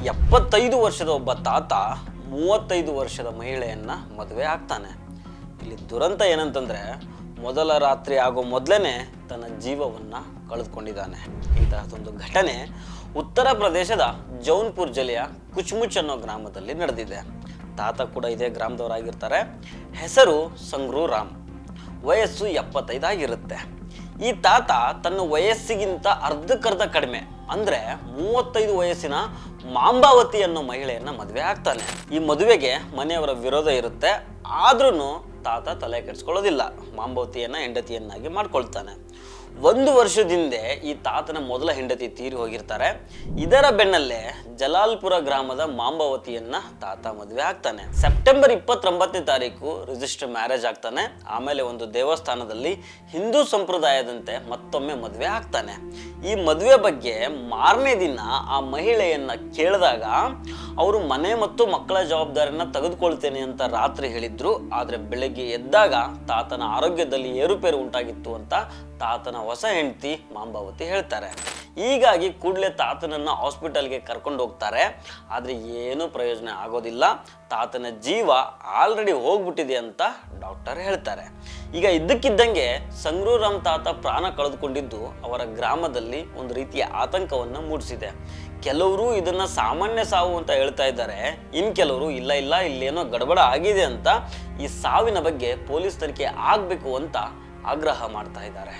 75 ವರ್ಷದ ಒಬ್ಬ ತಾತ 35 ವರ್ಷದ ಮಹಿಳೆಯನ್ನ ಮದುವೆ ಆಗ್ತಾನೆ. ಇಲ್ಲಿ ದುರಂತ ಏನಂತಂದ್ರೆ ಮೊದಲ ರಾತ್ರಿ ಆಗೋ ಮೊದಲೇನೆ ತನ್ನ ಜೀವವನ್ನ ಕಳೆದುಕೊಂಡಿದ್ದಾನೆ. ಇಂತಹದೊಂದು ಘಟನೆ ಉತ್ತರ ಪ್ರದೇಶದ ಜೌನ್ಪುರ್ ಜಿಲ್ಲೆಯ ಕುಚ್ಮುಚ್ ಅನ್ನೋ ಗ್ರಾಮದಲ್ಲಿ ನಡೆದಿದೆ. ತಾತ ಕೂಡ ಇದೇ ಗ್ರಾಮದವರಾಗಿರ್ತಾರೆ. ಹೆಸರು ಸಂಗ್ರೂ ರಾಮ್. ವಯಸ್ಸು 75 ಆಗಿರುತ್ತೆ. ಈ ತಾತ ತನ್ನ ವಯಸ್ಸಿಗಿಂತ ಅರ್ಧಕ್ಕರ್ಧ ಕಡಿಮೆ ಅಂದ್ರೆ 35 ವಯಸ್ಸಿನ ಮಾಂಬಾವತಿ ಅನ್ನೋ ಮಹಿಳೆಯನ್ನ ಮದುವೆ ಆಗ್ತಾನೆ. ಈ ಮದುವೆಗೆ ಮನೆಯವರ ವಿರೋಧ ಇರುತ್ತೆ. ಆದ್ರೂ ತಾತ ತಲೆ ಕೆಡಿಸ್ಕೊಳ್ಳೋದಿಲ್ಲ. ಮಾಂಬಾವತಿಯನ್ನ ಹೆಂಡತಿಯನ್ನಾಗಿ ಮಾಡ್ಕೊಳ್ತಾನೆ. 1 ವರ್ಷದಿಂದ ಈ ತಾತನ ಮೊದಲ ಹೆಂಡತಿ ತೀರಿ ಹೋಗಿರ್ತಾರೆ. ಇದರ ಬೆನ್ನಲ್ಲೇ ಜಲಾಲ್ಪುರ ಗ್ರಾಮದ ಮಾಂಬಾವತಿಯನ್ನ ತಾತ ಮದುವೆ ಆಗ್ತಾನೆ. ಸೆಪ್ಟೆಂಬರ್ 29ನೇ ತಾರೀಕು ರಿಜಿಸ್ಟರ್ ಮ್ಯಾರೇಜ್ ಆಗ್ತಾನೆ. ಆಮೇಲೆ ಒಂದು ದೇವಸ್ಥಾನದಲ್ಲಿ ಹಿಂದೂ ಸಂಪ್ರದಾಯದಂತೆ ಮತ್ತೊಮ್ಮೆ ಮದುವೆ ಆಗ್ತಾನೆ. ಈ ಮದುವೆ ಬಗ್ಗೆ ಮಾರನೇ ದಿನ ಆ ಮಹಿಳೆಯನ್ನ ಕೇಳಿದಾಗ ಅವರು ಮನೆ ಮತ್ತು ಮಕ್ಕಳ ಜವಾಬ್ದಾರಿಯನ್ನ ತೆಗೆದುಕೊಳ್ತೇನೆ ಅಂತ ರಾತ್ರಿ ಹೇಳಿದ್ರು. ಆದ್ರೆ ಬೆಳಗ್ಗೆ ಎದ್ದಾಗ ತಾತನ ಆರೋಗ್ಯದಲ್ಲಿ ಏರುಪೇರು ಉಂಟಾಗಿತ್ತು ಅಂತ ತಾತನ ಹೊಸ ಹೆಂಡತಿ ಮಾಂಬಾವತಿ ಹೇಳ್ತಾರೆ. ಹೀಗಾಗಿ ಕೂಡಲೇ ತಾತನನ್ನ ಹಾಸ್ಪಿಟಲ್ಗೆ ಕರ್ಕೊಂಡು ಹೋಗ್ತಾರೆ. ಆದ್ರೆ ಏನೂ ಪ್ರಯೋಜನ ಆಗೋದಿಲ್ಲ. ತಾತನ ಜೀವ ಆಲ್ರೆಡಿ ಹೋಗ್ಬಿಟ್ಟಿದೆ ಅಂತ ಡಾಕ್ಟರ್ ಹೇಳ್ತಾರೆ. ಈಗ ಇದ್ದಕ್ಕಿದ್ದಂಗೆ ಸಂಗ್ರೂ ರಾಮ್ ತಾತ ಪ್ರಾಣ ಕಳೆದುಕೊಂಡಿದ್ದು ಅವರ ಗ್ರಾಮದಲ್ಲಿ ಒಂದು ರೀತಿಯ ಆತಂಕವನ್ನು ಮೂಡಿಸಿದೆ. ಕೆಲವರು ಇದನ್ನ ಸಾಮಾನ್ಯ ಸಾವು ಅಂತ ಹೇಳ್ತಾ ಇದ್ದಾರೆ. ಇನ್ ಕೆಲವರು ಇಲ್ಲ ಇಲ್ಲೇನೋ ಗಡಬಡ ಆಗಿದೆ ಅಂತ ಈ ಸಾವಿನ ಬಗ್ಗೆ ಪೊಲೀಸ್ ತನಿಖೆ ಆಗ್ಬೇಕು ಅಂತ ಆಗ್ರಹ ಮಾಡ್ತಾ ಇದ್ದಾರೆ.